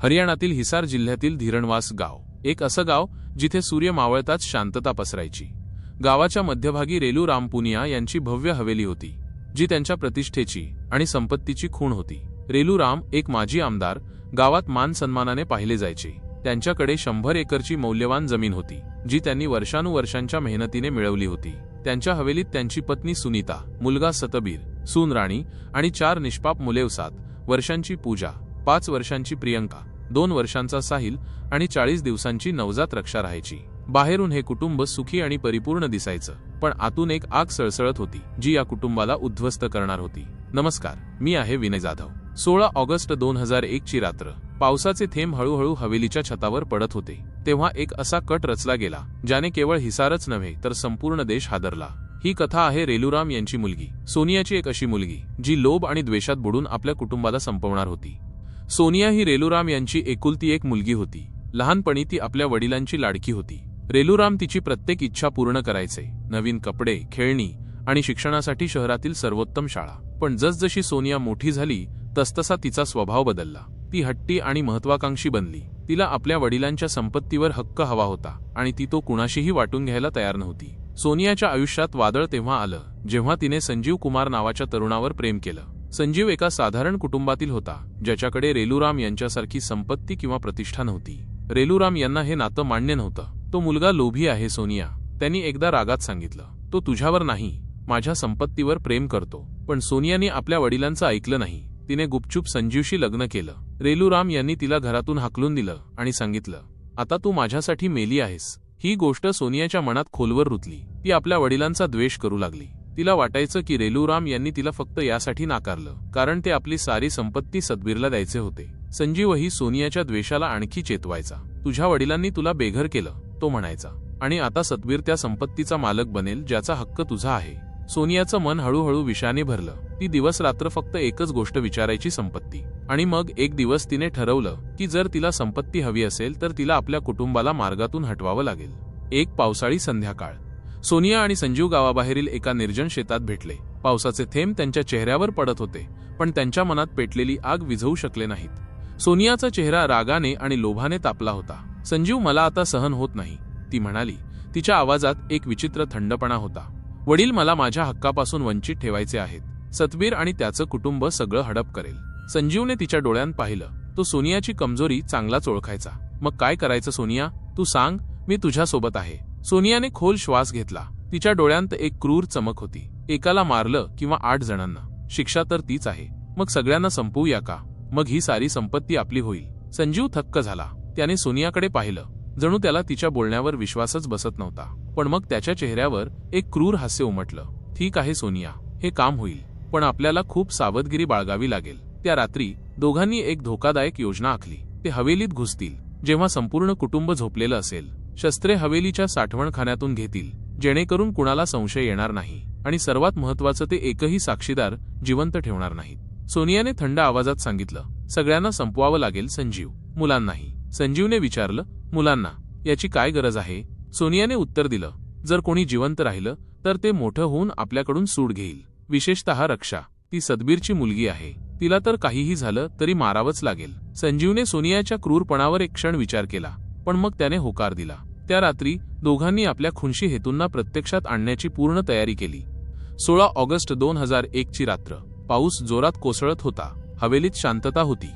हरियाणातील हिसार जिल्ह्यातील धीरणवास गाव, एक असं गाव जिथे सूर्य मावळताच शांतता पसरायची। गावाच्या मध्यभागी रेलू राम पुनिया यांची भव्य हवेली होती, जी त्यांच्या प्रतिष्ठेची आणि संपत्तीची खूण होती। रेलू राम एक माजी आमदार, गावात मान सन्मानाने पाहिले जायचे। त्यांच्याकडे 100 एकरची मौल्यवान जमीन होती, जी त्यांनी वर्षानुवर्षांच्या मेहनतीने मिळवली होती। त्यांच्या हवेलीत त्यांची पत्नी सुनीता, मुलगा सतबीर, सून राणी आणि 4 निष्पाप मुले, 7 वर्षांची पूजा, 5 वर्षांची प्रियंका, 2 वर्षांचा साहिल आणि 40 दिवसांची नवजात रक्षा राहायची। बाहेरून हे कुटुंब सुखी आणि परिपूर्ण दिसायचं, पण आतून एक आग सळसळत होती, जी या कुटुंबाला उद्ध्वस्त करणार होती। नमस्कार, मी आहे विनय जाधव। 16 ऑगस्ट 2001 ची रात्र। पावसाचे थेंब हळूहळू हवेलीच्या छतावर पडत होते। तेव्हा एक असा कट रचला गेला, ज्याने केवळ हिसारच नव्हे तर संपूर्ण देश हादरला। ही कथा आहे रेलूराम यांची मुलगी सोनियाची, एक अशी मुलगी जी लोभ आणि द्वेषात बुडून आपल्या कुटुंबाला संपवणार होती। सोनिया ही रेलूराम यांची एकुलती एक मुलगी होती। लहानपणी ती आपल्या वडिलांची लाडकी होती। रेलूराम तिची प्रत्येक इच्छा पूर्ण करायचे, नवीन कपडे, खेळणी आणि शिक्षणासाठी शहरातील सर्वोत्तम शाळा। पण जसजशी सोनिया मोठी झाली तसतसा तिचा स्वभाव बदलला। ती हट्टी आणि महत्वाकांक्षी बनली। तिला आपल्या वडिलांच्या संपत्तीवर हक्क हवा होता आणि ती तो कुणाशीही वाटून घ्यायला तयार नव्हती। सोनियाच्या आयुष्यात वादळ तेव्हा आलं जेव्हा तिने संजीव कुमार नावाच्या तरुणावर प्रेम केलं। संजीव एका साधारण कुटुंबातील होता, ज्याच्याकडे रेलूराम यांच्यासारखी संपत्ती किंवा प्रतिष्ठा नव्हती। रेलूराम यांना हे नातं मान्य नव्हतं। तो मुलगा लोभी आहे सोनिया, त्यांनी एकदा रागात सांगितलं। तो तुझ्यावर नाही, माझ्या संपत्तीवर प्रेम करतो। पण सोनियाने आपल्या वडिलांचं ऐकलं नाही। तिने गुपचूप संजीवशी लग्न केलं। रेलूराम यांनी तिला घरातून हाकलून दिलं आणि सांगितलं, आता तू माझ्यासाठी मेली आहेस। ही गोष्ट सोनियाच्या मनात खोलवर रुतली। ती आपल्या वडिलांचा द्वेष करू लागली। तिला वाटायचं की रेलूराम यांनी तिला फक्त यासाठी नाकारलं कारण ते आपली सारी संपत्ती सतबीरला द्यायचे होते। संजीवही सोनियाच्या द्वेषाला आणखी चेतवायचा। तुझ्या वडिलांनी तुला बेघर केलं, तो म्हणायचा, आणि आता सतबीर त्या संपत्तीचा मालक बनेल ज्याचा हक्क तुझा आहे। सोनियाचं मन हळूहळू विषाने भरलं। ती दिवस रात्र फक्त एकच गोष्ट विचारायची, संपत्ती। आणि मग एक दिवस तिने ठरवलं की जर तिला संपत्ती हवी असेल तर तिला आपल्या कुटुंबाला मार्गातून हटवावं लागेल। एक पावसाळी संध्याकाळ, सोनिया आणि संजीव गावाबाहेरील एका निर्जन शेतात भेटले। पावसाचे थेंब त्यांच्या चेहऱ्यावर पडत होते, पण त्यांच्या मनात पेटलेली आग विझवू शकले नाहीत। सोनियाचा चेहरा रागाने आणि लोभाने तापला होता। संजीव, मला आता सहन होत नाही, ती म्हणाली। तिच्या आवाजात एक विचित्र थंडपणा होता। वडील, मला माझ्या हक्कापासून वंचित ठेवायचे आहेत। सतबीर आणि त्याचं कुटुंब सगळं हडप करेल। संजीवने तिच्या डोळ्यात पाहिलं। तो सोनियाची कमजोरी चांगलाच ओळखायचा। मग काय करायचं सोनिया, तू सांग, मी तुझ्या सोबत आहे। सोनियाने खोल श्वास घेतला। तिच्या डोळ्यांत एक क्रूर चमक होती। एकाला मारलं किंवा 8 जणांना, शिक्षा तर तीच आहे। मग सगळ्यांना संपवूया का? मग ही सारी संपत्ती आपली होईल। संजीव थक्क झाला। त्याने सोनियाकडे पाहिलं, जणू त्याला तिच्या बोलण्यावर विश्वासच बसत नव्हता। पण मग त्याच्या चेहऱ्यावर एक क्रूर हास्य उमटलं। ठीक आहे सोनिया, हे काम होईल, पण आपल्याला खूप सावधगिरी बाळगावी लागेल। त्या रात्री दोघांनी एक धोकादायक योजना आखली। ते हवेलीत घुसतील जेव्हा संपूर्ण कुटुंब झोपलेलं असेल। शस्त्रे हवेलीच्या साठवणखान्यातून घेतील, जेणेकरून कुणाला संशय येणार नाही, आणि सर्वात महत्त्वाचं, ते एकही साक्षीदार जिवंत ठेवणार नाहीत। सोनियाने थंड आवाजात सांगितलं, सगळ्यांना संपवावं लागेल संजीव, मुलांनाही। संजीवने विचारलं, मुलांना? याची काय गरज आहे? सोनियाने उत्तर दिलं, जर कोणी जिवंत राहिलं तर ते मोठं होऊन आपल्याकडून सूड घेईल, विशेषतः रक्षा। ती सतबीरची मुलगी आहे, तिला तर काहीही झालं तरी मारावंच लागेल। संजीवने सोनियाच्या क्रूरपणावर एक क्षण विचार केला, पण मग त्याने होकार दिला। त्या रात्री दोघांनी आपल्या खुनशी हेतूंना प्रत्यक्षात आणण्याची पूर्ण तयारी केली। 16 ऑगस्ट 2001 ची रात्र। पाऊस जोरात कोसळत होता। हवेलीत शांतता होती।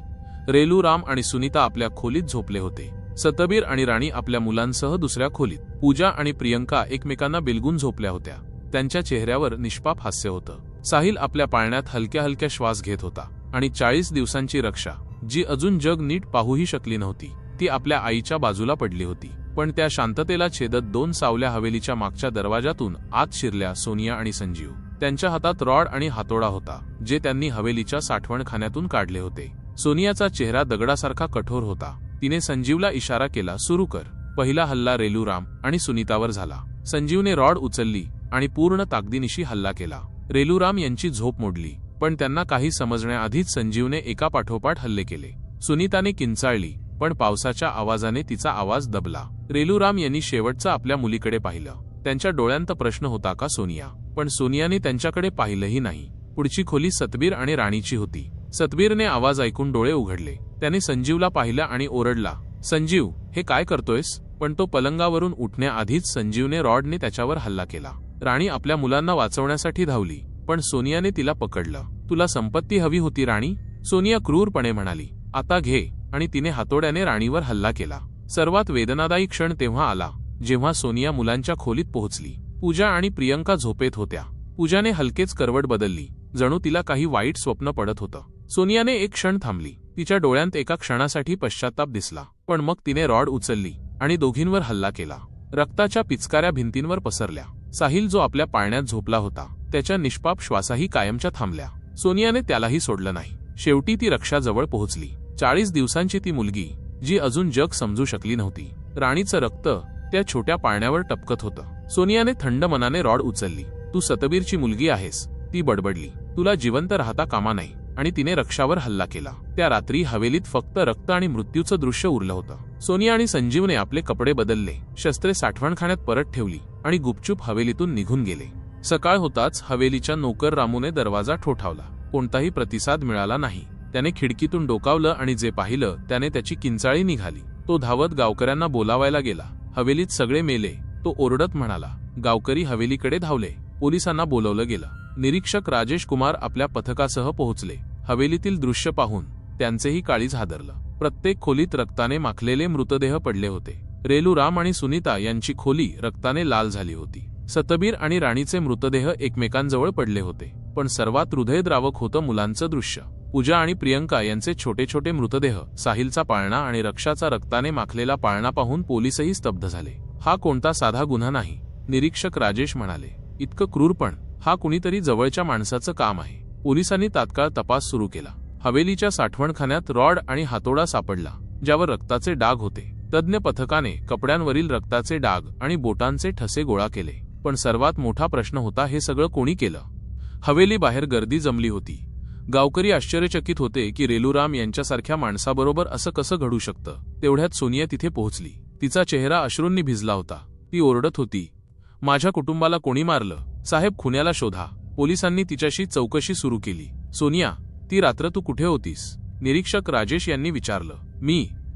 रेलूराम आणि सुनीता आपल्या खोलीत झोपले होते। सतबीर आणि राणी आपल्या मुलांसह दुसऱ्या खोलीत। पूजा आणि प्रियंका एकमेकांना बिलगून झोपल्या होत्या। त्यांच्या चेहऱ्यावर निष्पाप हास्य होतं। साहिल आपल्या पाळण्यात हलक्या हलक्या श्वास घेत होता, आणि 40 दिवसांची रक्षा, जी अजून जग नीट पाहूही शकली नव्हती, ती आपल्या आईच्या बाजूला पडली होती। पण त्या शांततेला छेदत 2 सावल्या हवेलीच्या मागच्या दरवाजातून आत शिरल्या, सोनिया आणि संजीव। त्यांच्या हातात रॉड आणि हातोडा होता, जे त्यांनी हवेलीच्या साठवणखान्यातून काढले होते। सोनियाचा चेहरा दगडासारखा कठोर होता। तिने संजीवला इशारा केला, सुरू कर। पहिला हल्ला रेलूराम आणि सुनीतावर झाला। संजीवने रॉड उचलली आणि पूर्ण ताकदीनिशी हल्ला केला। रेलूराम यांची झोप मोडली, पण त्यांना काही समजण्याआधीच संजीवने एकापाठोपाठ हल्ले केले। सुनीताने किंचाळली, पण पावसाच्या आवाजाने तिचा आवाज दबला। रेलूराम यांनी शेवटचं आपल्या मुलीकडे पाहिलं। त्यांच्या डोळ्यांत प्रश्न होता का सोनिया? पण सोनियाने त्यांच्याकडे पाहिलंही नाही। पुढची खोली सतबीर आणि राणीची होती। सतबीरने आवाज ऐकून डोळे उघडले. त्याने संजीवला पाहिलं आणि ओरडला, संजीव, हे काय करतोयस? पण तो पलंगावरून उठण्याआधीच संजीवने रॉडने त्याच्यावर हल्ला केला. राणी आपल्या मुलांना वाचवण्यासाठी धावली, पण सोनियाने तिला पकडलं. तुला संपत्ती हवी होती राणी? सोनिया क्रूरपणे म्हणाली. आता घे. आणि तिने हातोड्याने राणीवर हल्ला केला. सर्वात वेदनादायी क्षण तेव्हा आला जेव्हा सोनिया मुलांच्या खोलीत पोहोचली. पूजा आणि प्रियंका झोपेत होत्या. पूजाने हलकेच करवट बदलली, जणू तिला काही वाईट स्वप्न पडत होतं. सोनियाने एक क्षण थांबली. तिच्या डोळ्यांत एका क्षणासाठी पश्चाताप दिसला, पण मग तिने रॉड उचलली आणि दोघींवर हल्ला केला. रक्ताच्या पिचकाऱ्या भिंतींवर पसरल्या. साहिल, जो आपल्या पाळण्यात झोपला होता, त्याच्या निष्पाप श्वासाही कायमच्या थांबल्या. सोनियाने त्यालाही सोडलं नाही. शेवटी ती रक्षाजवळ पोहोचली. 40 दिवसांची ती मुलगी, जी अजून जग समजू शकली नव्हती. राणीचं रक्त त्या छोट्या पाळण्यावर टपकत होतं. सोनियाने थंड मनाने रॉड उचलली. तू सतबीरची मुलगी आहेस, ती बडबडली. तुला जिवंत राहता कामा नाही. आणि तिने रक्षावर हल्ला केला. त्या रात्री हवेलीत फक्त रक्त आणि मृत्यूचं दृश्य उरलं होतं. सोनिया आणि संजीवने आपले कपडे बदलले, शस्त्रे साठवणखान्यात परत ठेवली आणि गुपचूप हवेलीतून निघून गेले. सकाळ होताच हवेलीच्या नोकर रामूने दरवाजा ठोठावला. कोणताही प्रतिसाद मिळाला नाही. त्याने खिडकीतून डोकावलं आणि जे पाहिलं त्याने त्याची किंचाळी निघाली. तो धावत गावकऱ्यांना बोलावायला गेला. हवेलीत सगळे मेले, तो ओरडत म्हणाला. गावकरी हवेलीकडे धावले. पोलिसांना बोलवलं गेलं. निरीक्षक राजेश कुमार आपल्या पथकासह पोहोचले. हवेलीतील दृश्य पाहून त्यांचेही काळीज हादरलं. प्रत्येक खोलीत रक्ताने माखलेले मृतदेह पडले होते. रेलू, राम आणि सुनीता यांची खोली रक्ताने लाल झाली होती. सतबीर आणि राणीचे मृतदेह एकमेकांजवळ पडले होते. पण सर्वात हृदयद्रावक होतं मुलांचं दृश्य. पूजा आणि प्रियंका यांचे छोटे छोटे मृतदेह, साहिलचा पाळणा आणि रक्षाचा रक्ताने माखलेला पाळणा पाहून पोलीसही स्तब्ध झाले. हा कोणता साधा गुन्हा नाही, निरीक्षक राजेश म्हणाले. इतकं क्रूरपण, हा कुणीतरी जवळच्या माणसाचं काम आहे. पोलिसांनी तात्काळ तपास सुरू केला. हवेलीच्या साठवणखान्यात रॉड आणि हातोडा सापडला, ज्यावर रक्ताचे डाग होते. तज्ञ पथकाने कपड्यांवरील रक्ताचे डाग आणि बोटांचे ठसे गोळा केले. पण सर्वात मोठा प्रश्न होता, हे सगळं कोणी केलं? हवेली बाहेर गर्दी जमली होती. गावकरी आश्चर्यचकित होते की रेलूराम यांच्यासारख्या माणसाबरोबर असं कसं घडू शकतं. तेवढ्यात सोनिया तिथे पोहोचली. तिचा चेहरा अश्रूंनी भिजला होता. ती ओरडत होती, माझ्या कुटुंबाला कोणी मारलं? साहेब, खुन्याला शोधा. पोलिसांनी तिच्याशी चौकशी सुरू केली. सोनिया, ती रात्र तू कुठे होतीस? निरीक्षक राजेश यांनी विचारलं.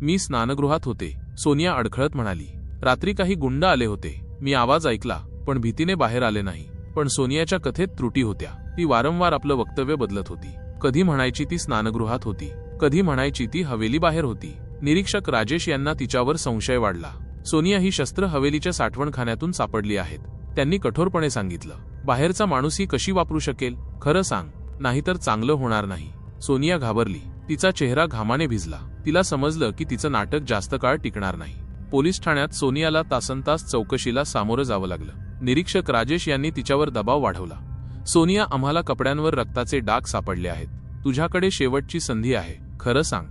मी स्नानगृहात होते, सोनिया अडखळत म्हणाली. रात्री काही गुंड आले होते. मी आवाज ऐकला, पण भीतीने बाहेर आले नाही. पण सोनियाच्या कथेत त्रुटी होत्या. ती वारंवार आपलं वक्तव्य बदलत होती. कधी म्हणायची ती स्नानगृहात होती, कधी म्हणायची ती हवेली बाहेर होती. निरीक्षक राजेश यांना तिच्यावर संशय वाढला. सोनिया ही शस्त्र हवेलीच्या साठवणखान्यातून सापडली आहेत, त्यांनी कठोरपणे सांगितलं. बाहेरचा माणूस ही कशी वापरू शकेल? खरं सांग, नाहीतर चांगलं होणार नाही. सोनिया घाबरली. तिचा चेहरा घामाने भिजला. तिला समजलं की तिचं नाटक जास्त काळ टिकणार नाही. पोलीस ठाण्यात सोनियाला तासनतास चौकशीला सामोरं जावं लागलं. निरीक्षक राजेश यांनी तिच्यावर दबाव वाढवला. सोनिया, आम्हाला कपड्यांवर रक्ताचे डाग सापडले आहेत. तुझ्याकडे शेवटची संधी आहे, खरं सांग,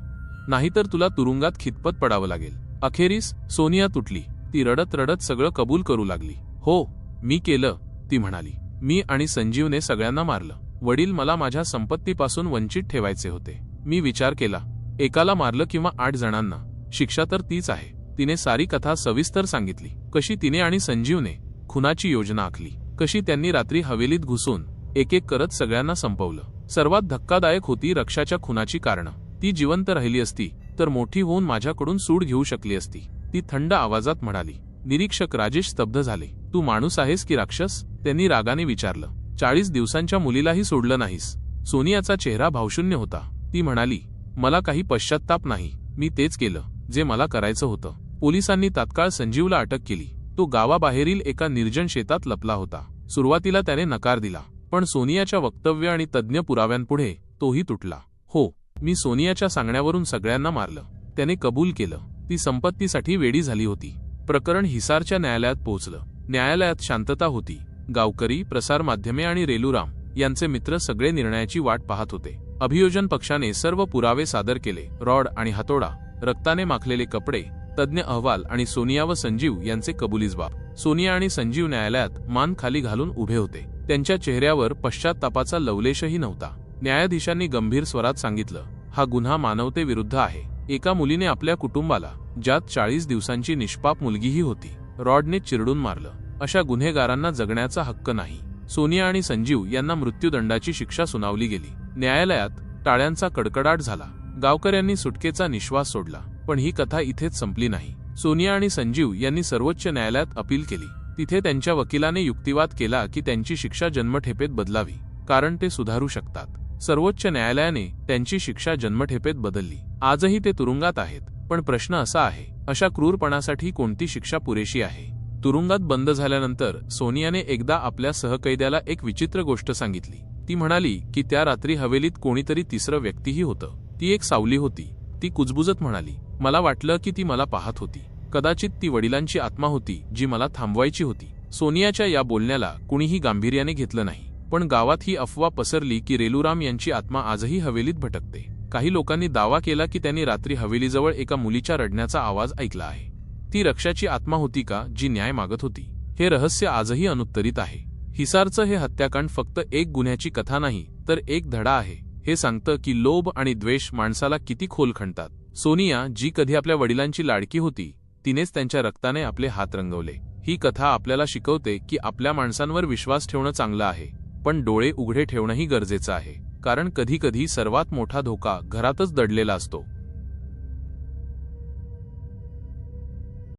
नाहीतर तुला तुरुंगात खितपत पडावं लागेल. अखेरीस सोनिया तुटली. ती रडत रडत सगळं कबूल करू लागली. हो, मी केलं, ती म्हणाली. मी आणि संजीवने सगळ्यांना मारलं. वडील मला माझ्या संपत्तीपासून वंचित ठेवायचे होते. मी विचार केला, एकाला मारलं किंवा 8 जणांना, शिक्षा तर तीच आहे. तिने सारी कथा सविस्तर सांगितली. कशी तिने आणि संजीवने खुनाची योजना आखली, कशी त्यांनी रात्री हवेलीत घुसून एक एक करत सगळ्यांना संपवलं. सर्वात धक्कादायक होती रक्षाच्या खुनाची कारणं. ती जिवंत राहिली असती तर मोठी होऊन माझ्याकडून सूड घेऊ शकली असती, ती थंड आवाजात म्हणाली. निरीक्षक राजेश स्तब्ध झाले. तू माणूस आहेस की राक्षस? त्यांनी रागाने विचारलं. 40 दिवसांच्या मुलीलाही सोडलं नाहीस. सोनियाचा चेहरा भावशून्य होता. ती म्हणाली, मला काही पश्चात्ताप नाही. मी तेच केलं जे मला करायचं होतं. पोलिसांनी तात्काळ संजीवला अटक केली. तो गावाबाहेरील एका निर्जन शेतात लपला होता. सुरुवातीला त्याने नकार दिला, पण सोनियाच्या वक्तव्य आणि तज्ञ पुराव्यांपुढे तोही तुटला. हो, मी सोनियाच्या सांगण्यावरून सगळ्यांना मारलं, त्याने कबूल केलं. ती संपत्तीसाठी वेडी झाली होती. प्रकरण हिसारच्या न्यायालयात पोहोचलं. न्यायालयात शांतता होती. गावकरी, प्रसारमाध्यमे आणि रेलूराम यांचे मित्र सगळे निर्णयाची वाट पाहत होते. अभियोजन पक्षाने सर्व पुरावे सादर केले. रॉड आणि हातोडा, रक्ताने माखलेले कपडे, तज्ञ अहवाल आणि सोनिया व संजीव यांचे कबुलीजबाब. सोनिया आणि संजीव न्यायालयात मान खाली घालून उभे होते. त्यांच्या चेहऱ्यावर पश्चात्तापाचा लवलेशही नव्हता. न्यायाधीशांनी गंभीर स्वरात सांगितलं, हा गुन्हा मानवतेविरुद्ध आहे. एका मुलीने आपल्या कुटुंबाला, ज्यात 40 दिवसांची निष्पाप मुलगीही होती, रॉडने चिरडून मारलं. अशा गुन्हेगारांना जगण्याचा हक्क नाही. सोनिया आणि संजीव यांना मृत्यूदंडाची शिक्षा सुनावली गेली. न्यायालयात टाळ्यांचा कडकडाट झाला. गावकऱ्यांनी सुटकेचा निश्वास सोडला. पण ही कथा इथेच संपली नाही. सोनिया आणि संजीव यांनी सर्वोच्च न्यायालयात अपील केली. तिथे त्यांच्या वकिलाने युक्तिवाद केला की त्यांची शिक्षा जन्मठेपेत बदलावी, कारण ते सुधारू शकतात. सर्वोच्च न्यायालयाने त्यांची शिक्षा जन्मठेपेत बदलली. आजही ते तुरुंगात आहेत. पण प्रश्न असा आहे, अशा क्रूरपणासाठी कोणती शिक्षा पुरेशी आहे? तुरुंगात बंद झाल्यानंतर सोनियाने एकदा आपल्या सहकैद्याला एक विचित्र गोष्ट सांगितली. ती म्हणाली की त्या रात्री हवेलीत कोणीतरी तिसरं व्यक्तीही होतं. ती एक सावली होती. ती कुजबुजत म्हणाली, मला वाटलं की ती मला पाहत होती. कदाचित ती वडिलांची आत्मा होती जी मला थांबवायची होती. सोनियाच्या या बोलण्याला कुणीही गांभीर्याने घेतलं नाही. पण गावात ही अफवा पसरली की रेलूराम यांची आत्मा आजही हवेलीत भटकते. काही लोकांनी दावा केला की त्यांनी रात्री हवेलीजवळ एका मुलीच्या रडण्याचा आवाज ऐकला आहे. ती रक्षाची आत्मा होती का जी न्याय मागत होती? हे रहस्य आजही अनुत्तरित आहे. हिसारचं हे हत्याकांड फक्त एक गुन्ह्याची कथा नाही, तर एक धडा आहे. हे सांगतं की लोभ आणि द्वेष माणसाला किती खोल खणतात. सोनिया, जी कधी आपल्या वडिलांची लाडकी होती, तिनेच त्यांच्या रक्ताने आपले हात रंगवले. ही कथा आपल्याला शिकवते की आपल्या माणसांवर विश्वास ठेवणं चांगलं आहे, पण डोळे उघडे ठेवणंही गरजेचं आहे. कारण कधी-कधी सर्वात मोठा धोका घरातच दडलेला असतो.